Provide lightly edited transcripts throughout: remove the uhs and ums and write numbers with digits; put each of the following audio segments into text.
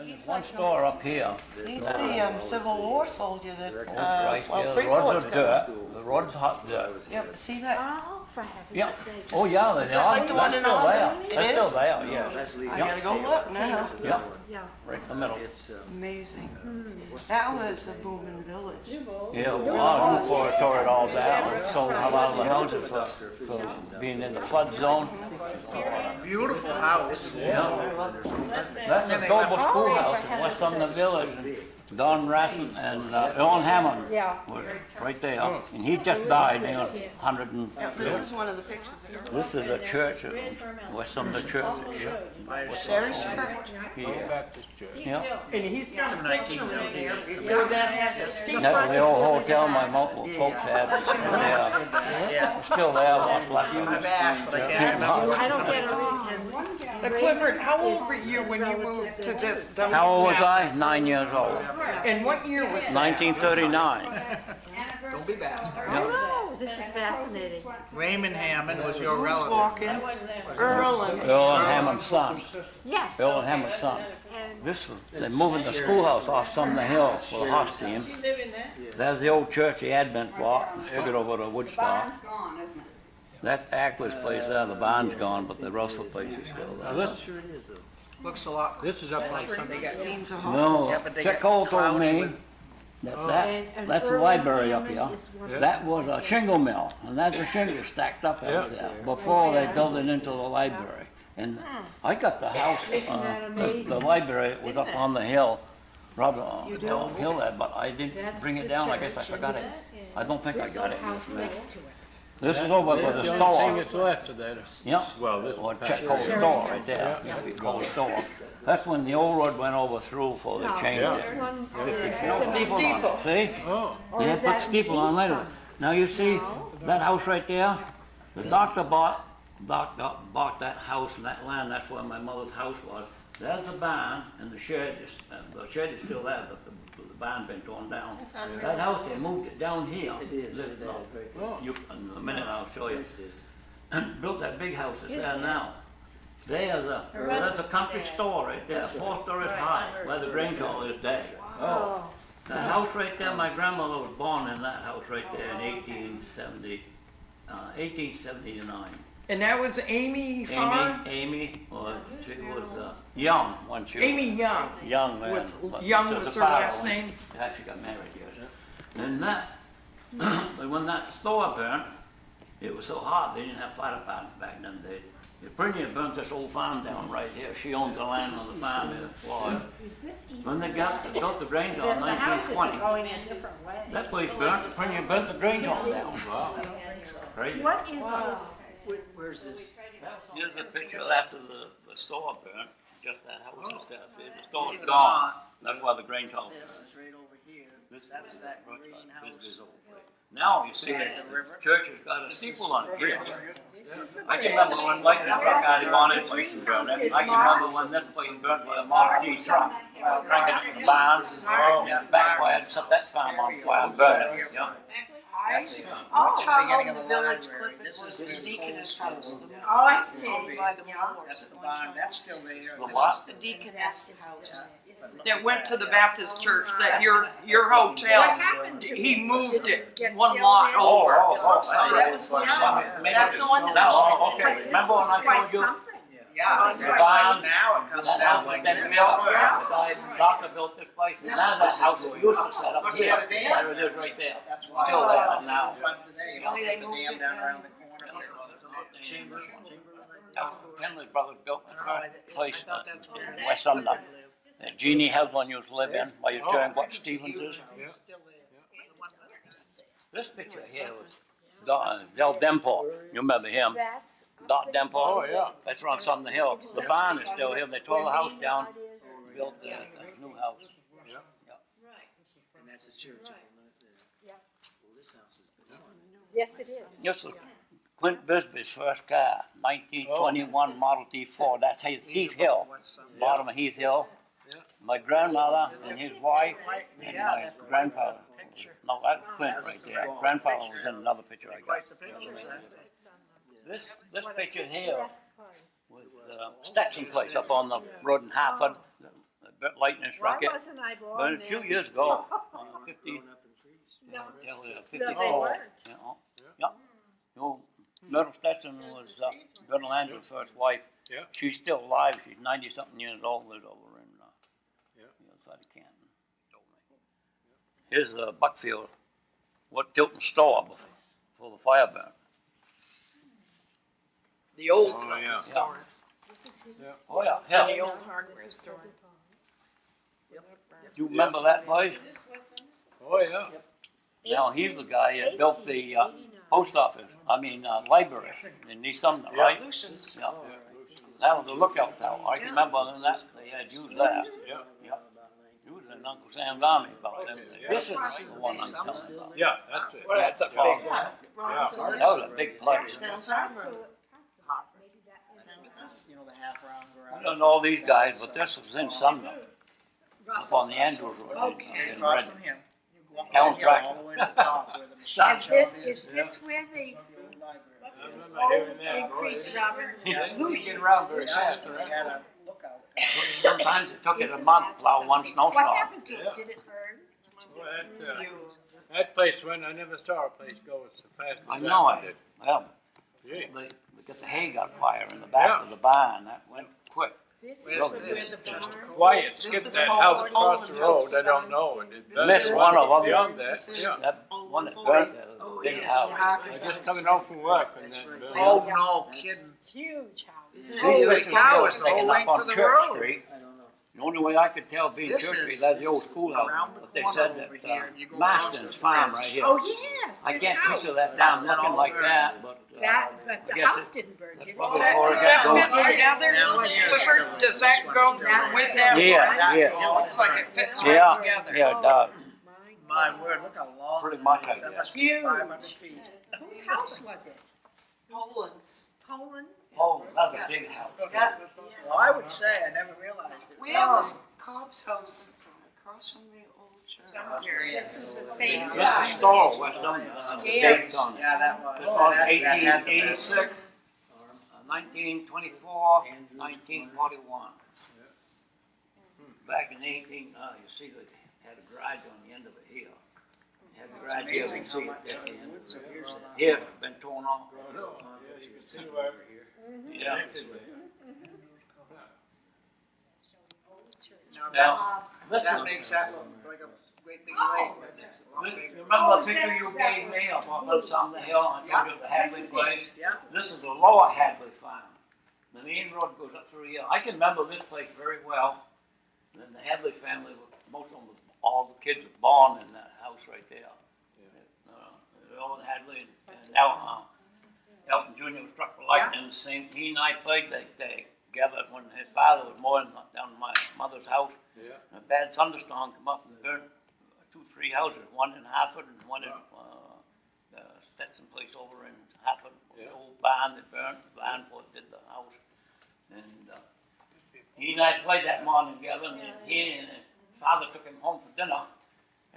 There's one store up here. He's the Civil War soldier that, Right well, here, the Freeport's roads are got. dirt, the roads hot dirt. Yeah, but see that? Oh, for heaven's Yeah, sake. oh yeah, they Just are, like the one that's in still there, Albany? It that's still is? there, yeah. I gotta go look now. Yeah, Yeah. right in the middle. Amazing. That was a booming village. Yeah, a lot of Newport tore it all down, sold a lot of the houses for being in the flood zone. Beautiful house. Yeah, that's the Dover Schoolhouse in West Sumner Village. And Don Ratton and Earl Hammond Yeah. was right there, and he just died, he was 100 and, This is one of the pictures there. this is a church, West Sumner Church. Sherry's church. Yeah. Yeah. And he's got a picture in there before that had the steeple. That was the old hotel my folks had, yeah, still there, what's left of it. I don't get it. Clifford, how old were you when you moved to this? How old was I? 9 years old. And what year was that? 1939. Don't be bad. Oh, this is fascinating. Raymond Hammond was your Who's relative. walking? Earl and. Earl and Hammond's son. Yes. Earl and Hammond's son. And This was, they're moving the schoolhouse off Sumner Hill for the horse team. There's the old church the Advent bought, and took it over to Woodstock. Barn's gone, isn't it? That's Ackler's place there, the barn's gone, but the Russell place is still there. Looks a lot. This is up like something. Teams of No, Yeah, but they Chet got Cole told clouds me with- that's the library up here. That was a shingle mill, and that's a shingle stacked up over there, before they built it into the library. And I got the house, the library was up on the hill, rather on the hill there, but I didn't bring it down, I guess I forgot it. I don't think I got it. house next to it. This is over by the Thing store. that's left of that. Yeah, Well, this or Chet Cole's store right there, Cole's store. That's when the old road went over through before they changed This it. one No steeple on it, see? Oh, They had put steeple on later. Now you see, that house right there, the doctor bought that house and that land, that's where my mother's house was. There's the barn and the shed is still there, but the barn's been torn down. That house, they moved it down here. In a minute I'll show you. And built that big house that's there now. There's a country store right there, 4 stories high, where the Grange Hall is today. Oh. The house right there, my grandmother was born in that house right there in 1879. And that was Amy Farr? Amy, or she was young when she was. Amy Young. Young then. Young she was a her father last when name? She actually got married, yes. And that, when that store burned, it was so hot, they didn't have fire departments back then. The Premier burnt this old farm down right here. She owned the land on the farm in Florida. Is this east? When they built the Grange Hall in The houses are 1920, going in different ways. that place burnt, the Premier burnt the Grange Hall down. Crazy. What is this? Where's this? Here's a picture after the store burnt, just that house is there. See, the store's gone. That's why the Grange Hall This is. is right over here. This That's is that right green by house. this old place. Now you see that the church has got a steeple on it here. This is the I can remember when lightning struck out in Bonnet place and burned it. I can remember when this place burned by a Model T truck. Cranking the barns, and backfire, set that farm on fire and burned it, yeah. I'll tell Beginning you of the the village library. Clifford This was is the the deaconess old house. school. Oh, I see. By the Moors. That's the barn, that's still there. The This what? is The deaconess house. the- That went to the Baptist church, that your hotel. He moved it one lot over. That's the one that. Now, okay, remember when I told you? Yeah, The barn, now it comes that down house like that this. built, the doctor built this place, and now that house we used to set up here, there it is right there. That's why. Still there now. But today, you Only they know, moved the dam it down down. around the corner. Chamber. Henley brothers built the first place in West Sumner. Jeannie had one used to live in, while you're showing what Stevens is. This picture here was Del Dempo, you remember him, That's. Dot Dempo. Oh, yeah. That's on Sumner Hill. The barn is still here, they tore the house down, built the new house. And that's a church. Yeah. Well, this house is bizarre. Yes, it is. This was Clint Bisbee's first car, 1921 Model T Ford, that's Heath Hill, bottom of Heath Hill. My grandmother and his wife and my grandfather. No, that's Clint right there. Grandfather was in another picture I got. This picture here was Stetson Place up on the road in Hartford. They bit lightning Why struck it. wasn't I born But a then? few years ago, 50, Growing up in trees. No, tell you, no, 54, they weren't. you know, yeah. You know, Myrtle Stetson was Colonel Andrew's first wife. Yeah. She's still alive. She's 90-something years old. Lives over in Yeah. the other side of Canton. Here's Buckfield, what Tilton store before the fire burned. The old Oh, yeah. store. This is his. Oh yeah, The yeah. old hardware This is store. Cousin Paul. You remember that place? Oh, yeah. Now he's the guy that built the post office. Library in East Sumner, right? Lucian's. Yeah. That was the lookout tower. I can remember that they had used that. Yeah. Yeah. He was in Uncle Sam's army about them. Yeah. This is the one I'm telling about. Yeah, that's it. Well, that's a Yeah. big. That was a big place. You know, the half round I garage. don't know all these guys, but this was in Sumner, up on the Andrews Road. in Across Red. from him. Town track. All the way to the top where the machine And shop this, is. is this where the The old library. I remember old hearing big that. priest Robert Yeah. Lucian? around very Yeah, they had a lookout. Sometimes it took it a Isn't month to that plow one something? snowstorm. What happened to Yeah. it? Did it burn? That place went, I never saw a place go so fast as I that know one it. did. Well, Gee. because the hay got fire in the back of the barn. That went quick. This Where's is this? where the barn. Why it was. skipped is that Paul- house across Paul's the road, house. I don't know. It did better. Missed one of them. Beyond that, yeah. That one that burnt the big house. I was just coming home from work and that burned. Oh, no kidding. Huge house. These Holy pictures cow, here it's were the whole taken up length on of the Church road. Street. I don't know. The only way I could tell being This Church is Street, that's the old schoolhouse. around the But they corner said over that here, and you go across Maston's the farm bridge. right here. Oh, yes, I this can't house. picture that down That looking all like burned. that, but But I the guess house it- didn't burn, did it? probably Does before it that got fit going. together? Down here. Clifford, does that go That's with still that? Yeah, That- yeah. It looks like it fits Yeah, right together. yeah, it does. My word, look how long. Pretty much, I That guess. must be Huge. 500 feet. Whose house was it? Poland's. Poland? Oh, that's a big house. Well, I would say, I never realized it. Where was Cobb's house across from the old church? This was the same This is guy. store where some, the dates on it. Yeah, that was. This one's that had to be- 1886, 1924, 1941. Back in 18, you see they had a garage on the end of it here. Had the garage here, you can see it at the end of it. Here, it's been torn off. Yeah. Now Now, this that is, makes that look like a great big lake. but it's a lot bigger. remember the picture you gave me of Little Something Hill and I told you the Hadley This is it. place? Yeah. This is the lower Hadley farm. The main road goes up through here. I can remember this place very well. And then the Hadley family, most of them, all the kids were born in that house right there. All in Hadley and Elton Jr. was struck by lightning. He and I played they together when his father was mowing down my mother's house. Yeah. And a bad thunderstorm come up and burned 2-3 houses, one in Hartford and one in the Stetson place over in Hartford. Yeah. The old barn that burned, the barn before it did the house. And he and I played that morning together, and he and his father took him home for dinner.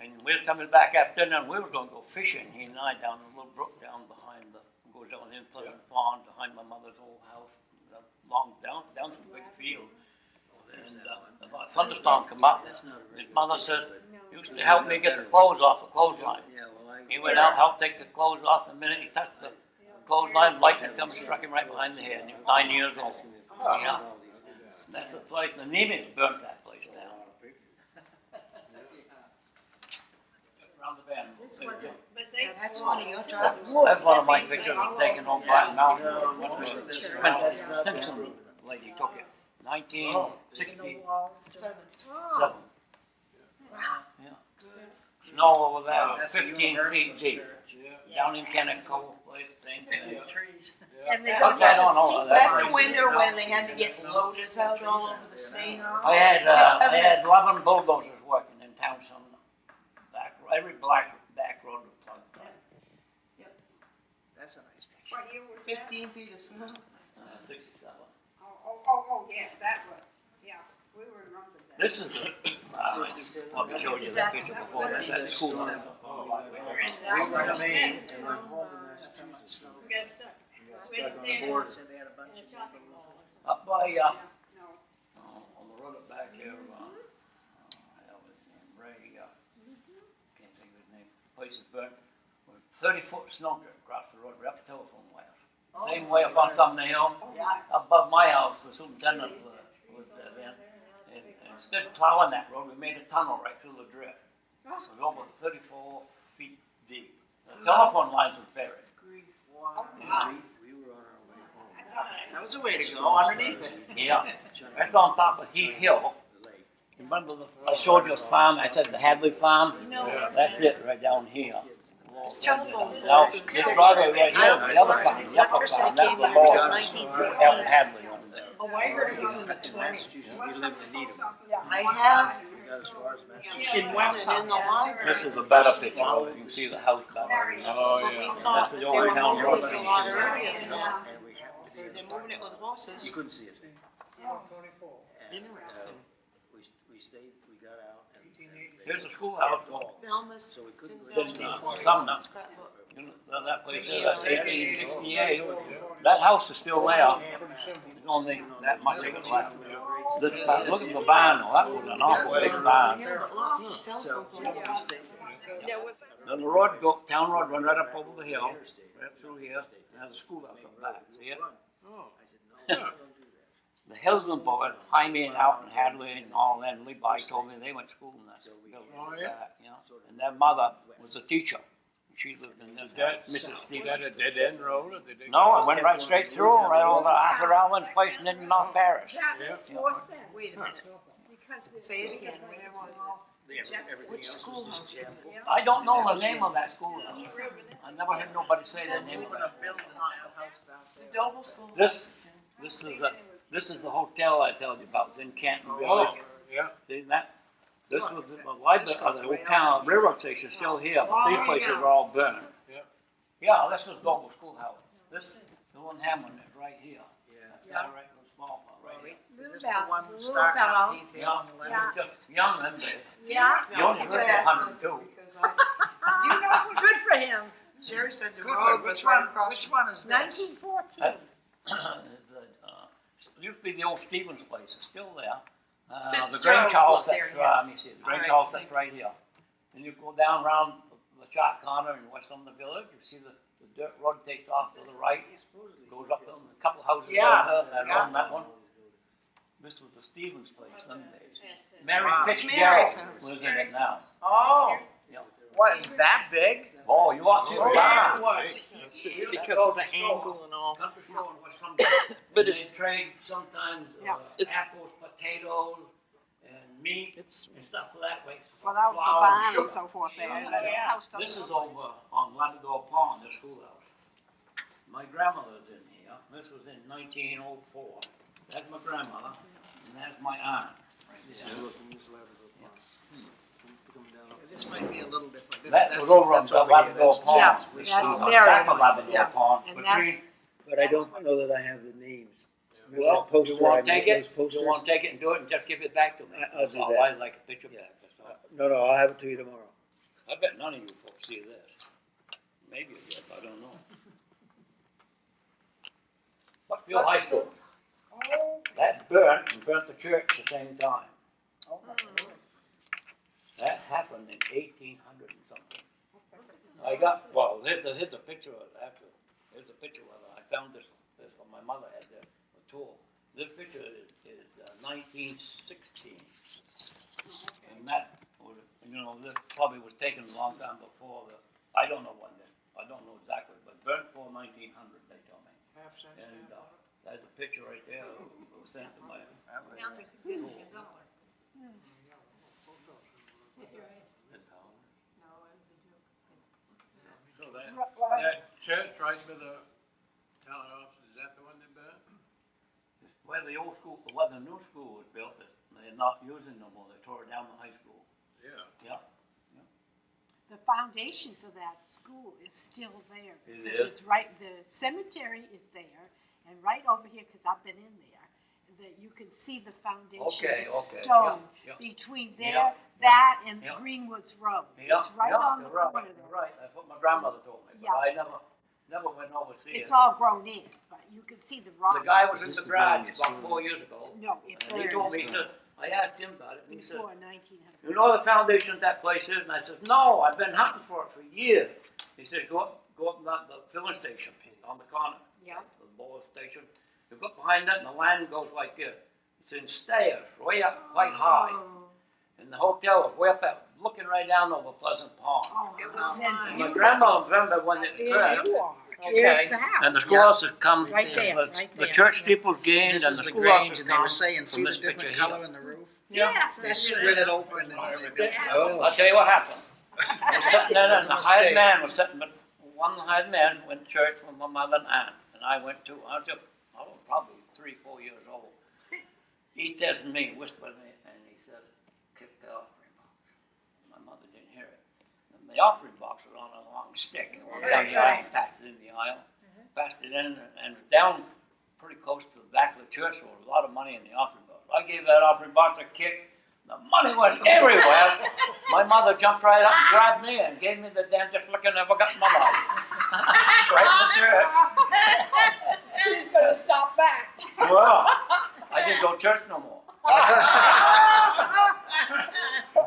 And we was coming back after dinner, and we were going to go fishing, he and I, down a little brook down behind goes down in Pleasant Pond, behind my mother's old house, long down to the big field. And about a thunderstorm come up. His mother says, he used to help me get the clothes off the clothesline. He went out, helped take the clothes off. The minute he touched the clothesline, lightning come and struck him right behind the head. And he was 9 years old. Yeah. That's the place. The Nemans burnt that place down. Around the bend. This wasn't, That's one of your That's one of my pictures of taking home Black Mountain. Simpson lady took it. 1967. oh, Yeah. Snow over there, That's the 15 Universal feet deep. Yeah. Down in Kenneco, place, same thing. trees. and they What's don't that have on all the of Is that that? the winter when they had to get loaders out all over the state? I had 11 bulldozers working in town, some every back road was plugged up. That's a nice picture. What year was that? 15 feet of snow. 67. Yes, that was, yeah, we were in Rumford then. This is I showed you that picture before. That's at school. We were in Maine and went home in Massachusetts. We got stuck on the board. Said they had a bunch of people. Up by, No, on the road up back here, places burnt. 30-foot snow drift across the road, right up to telephone wires. Same way up on Sumner Hill, above my house, the superintendent was there then. And instead of plowing that road, we made a tunnel right through the drift. It was over 34 feet deep. The telephone lines were buried. Wow. We were on our way home. That was a way to go underneath it. Yeah, that's on top of Heath Hill. The lake. Remember I showed you a farm, I said the Hadley farm? No. That's it, right down here. It's telephone Now, poles and this stuff. driveway right here, the other farm, the upper Electricity farm, that's came the here lower. in Out 1950s. Hadley over there. Oh, I heard it was in the In 20s. Massachusetts, we lived in Needham. I have We got as far as Massachusetts. in West and in the library. This is a better picture of it, you can see the house better. Oh, But we yeah. thought That's they the were old town road. moving a lot earlier than that. And we happened to be They're in moving it with You horses. couldn't see it. And, Interesting. we stayed, we got out and. Here's the schoolhouse. Velma's. So we couldn't go. Then, to Sumner. Scrapbook. You know, that place there, that's 1868. That house is still there. There's only that much of it left. Look at the barn, though. That was an awful big barn. Yeah, but look, these telephone So poles. we stayed. Then the road town road run right up over the hill, right up through here, and there's a schoolhouse up back. See it? Oh, I said, no, don't do that. The Hillsland boys, Jaime and out in Hadley and all them, Levi told me they went to school in that. Oh, yeah? You know, and their mother was a teacher. She lived in this house, That's, Mrs. is Stevens. that a dead end road or did they? No, I went right straight through, right over to Arthur Allen's place and then North Paris. That makes more sense. Wait a minute. Because we. Say it again. Where was Everything Which else was schoolhouse? just jammed full. I don't know the name of that schoolhouse. I never heard nobody say the name of that. The Doble School. This is the hotel I told you about, it's in Canton Oh, Village. yeah. See that? This was the library, the old town railroad station still here, but these places are all burned. Yeah. Yeah, this is Doble Schoolhouse. This, the one Hammond is right here. Yeah. That's right, the small one right here. Is this the one Little starting fellow. up Heath Hill Yeah, on the left? he was just young then, babe. Yeah, He only lived to 102. Because I- you know, good for him. Jerry said the Clifford, road which was right one- across. Which one is this? 1914. It used to be the old Stevens place, it's still there. The Fitzgerald's Grange House, up there, that's, yeah. let me see, the Grange All right, House, that's right here. And you go down around the shot corner in West Sumner Village, you see the dirt road takes off to the right, goes up to a couple houses Yeah, over there, yeah. that one. This was the Stevens place, them days. Mary Wow. Fitzgerald Mary's house. lives in it now. Oh, Yeah. what, is that big? Oh, you ought to see the Yeah, it barn. was. It's because of the angle and all. Country store in West Sumner. But And it's- they trade sometimes It's- apples, potatoes, and meat It's and stuff for that way. Well, that was the Flour, barn and sugar. so forth there, the house doesn't This is look like. over on Labrador Pond, the schoolhouse. My grandmother's in here. This was in 1904. That's my grandmother, and that's my aunt. Right This is there. looking, this Labrador Pond. Come down up. This might be a little different. This- That was over on that's over here. Labrador That's- Pond. Yeah, We that's saw Mary. back of Labrador Yeah. Pond. And Between, But I don't know that I have the names. Remember well, that poster you want I to take made, it? those posters? You want to take it and do it and just give it back to me? I'll That's do all. that. I'd like a picture back, that's all. No, I'll have it to you tomorrow. I bet none of you folks see this. Maybe you did, I don't know. Buckfield High School. That burnt and burnt the church at the same time. That happened in 1800 and something. I got, well, here's a picture of it after. Here's a picture of it. I found this one my mother had there, a tool. This picture is 1916. And that was, this probably was taken a long time before I don't know when this, I don't know exactly, but burnt before 1900, they told me. And there's a picture right there that was sent to my. Now there's a good $1. So that church right by the town office, is that the one that burned? Where the old school, where the new school was built, they're not using no more. They tore down the high school. Yeah. Yeah. The foundation for that school is still there. It because is? It's right, the cemetery is there, and right over here, because I've been in there, that you can see the foundation, Okay, it's okay, stone, yeah, yeah. between Yeah, there, that, and yeah. Greenwoods Road. Yeah, It's right yeah, on the you're right, corner you're there. right. That's what my grandmother told me. But Yeah. I never went over to see it. It's all grown in, but you can see the rocks. The guy was in Is this the the guy garage that's about doing 4 years ago. No, it And he told me, he burns. said, I asked him about it, and he said, Before 1900. you know the foundation of that place is? And I said, no, I've been hunting for it for years. He said, go up the filling station on the corner. Yeah. The boiler station. You go up behind that and the land goes like this. It's in stairs, way up, quite high. And the hotel was way up there, looking right down over Pleasant Pond. Oh, It was And my grandmother remembered when it there burned. you are. Okay. There's the house. And the schoolhouses come, Right there, the, right the there, church yeah. steeples gained This and is the the schoolhouses Grange, and they were come saying, from see the this picture different here. color in the roof? Yes, They that's split it open and they've got, Oh. I'll tell you what happened. I was sitting there and the It was a hired mistake. man was sitting, but one hired man went to church with my mother and aunt, and I went too. I was just, probably 3-4 years old. He says to me, whispered me, and he said, kick the offering box. My mother didn't hear it. And the offering box was on a long stick. It went down the aisle, passed it in the aisle, passed it in, and down pretty close to the back of the church. There was a lot of money in the offering box. I gave that offering box a kick. The money went everywhere. My mother jumped right up and grabbed me and gave me the damnedest licking I ever got in my life. Right in the church. She's gonna stop back. Well, I didn't go to church no more.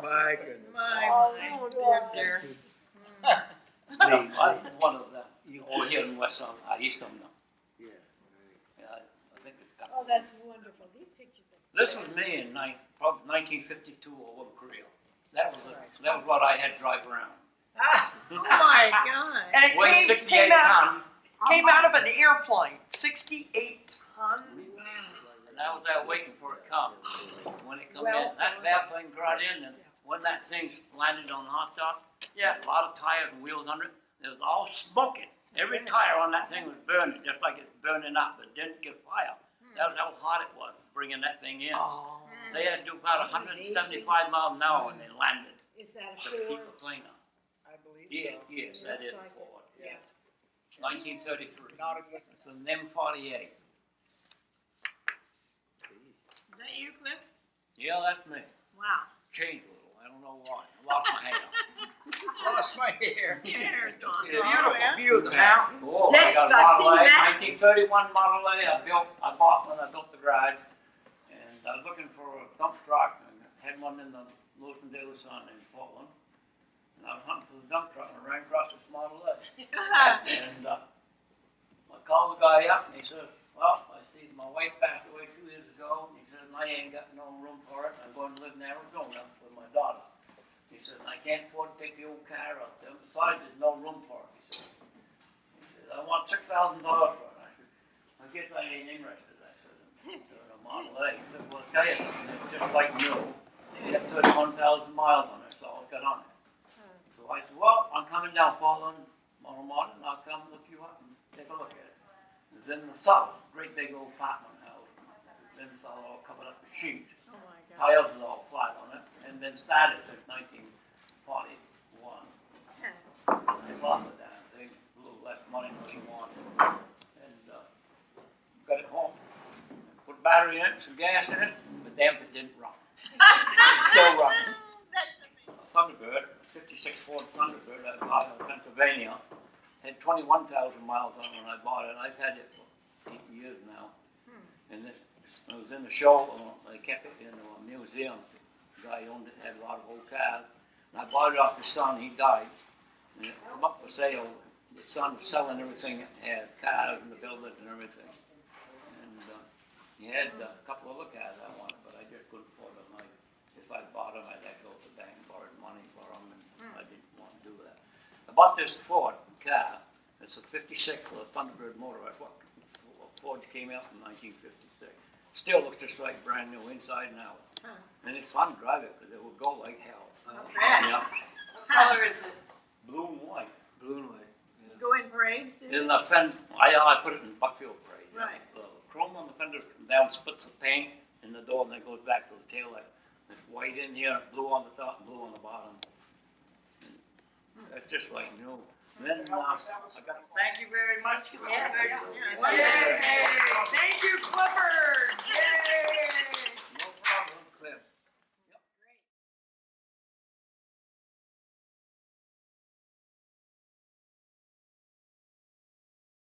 my goodness. Oh, dear. I'm one of them. Over here in West Sumner, East Sumner. Yeah. Yeah, I think it's got. Oh, that's wonderful. These pictures are. This was me in probably 1952 over in Korea. That was what I had to drive around. Ah, Oh my God. and Weighed it 68 out, tons. came out of an airplane, 68 tons. And I was there waiting for it to come. When it come Well in, that airplane got in, and when that thing landed on the hot top, Yeah. a lot of tires and wheels under it, it was all smoking. Every tire on that thing was burning, just like it's burning up, but it didn't get fire. That was how hot it was bringing that thing in. Oh. They had to do about 175 miles an hour when they landed Is that a to keep Ford? the plane up. I believe Yeah, so. yes, that is a Looks like it. Ford. Yeah. 1933. Not a good. It's a NEM 48. Is that you, Cliff? Yeah, that's me. Wow. Changed a little. I don't know why. I lost my hair. Lost my hair. Your hair is gone. Beautiful view of the mountains. Oh, Yes, I got a I've Model seen A, that. 1931 Model A. I bought when I built the garage, and I was looking for a dump truck. And had one in the Lewiston Daily Sun in Portland, and I was hunting for the dump truck, and I ran across this Model A. And I called the guy up, and he said, "Well, I see my wife passed away 2 years ago." And he said, "I ain't got no room for it. I'm going to live in Arizona with my daughter." He said, "I can't afford to take the old car out there. Besides, there's no room for it." He said, "I want $6,000 for it." I said, "I guess I ain't interested." I said, "In a Model A." He said, "Well, I'll tell you something. It's just like new. It got 31,000 miles on it, so all it's got on it." So I said, "Well, I'm coming down Portland tomorrow morning, and I'll come look you up and take a look at it." It was in the south, great big old apartment house. It was in the south, all covered up with sheets. Oh my God. Tires was all flat on it, and been started since 1941. They bought the damn thing, a little less money than he wanted, and got it home. Put a battery in it, some gas in it, but damn if it didn't run. It's still running. A Thunderbird, a 56 Ford Thunderbird I bought in Pennsylvania, had 21,000 miles on it when I bought it. I've had it for 8 years now, and it was in the show. They kept it in a museum. The guy who owned it had a lot of old cars, and I bought it off his son. He died. And it come up for sale. The son was selling everything, had cars and the buildings and everything. And he had a couple other cars I wanted, but I just couldn't afford them. If I bought them, I'd have to go to the bank and borrow money for them, and I didn't want to do that. I bought this Ford car. It's a 56 with a Thunderbird motor. That's what Ford came out in 1956. Still looks just like brand new inside and out. And it's fun to drive it because it will go like hell. Yeah. What color is it? Blue and white. Blue and white. You go in parades, do you? In the fender, I put it in Buckfield parade. Right. The chrome on the fender comes down, splits the paint in the door, and then goes back to the tail light. There's white in here, blue on the top, and blue on the bottom. It's just like new. And then I got Thank you very much. Yes. Wonderful.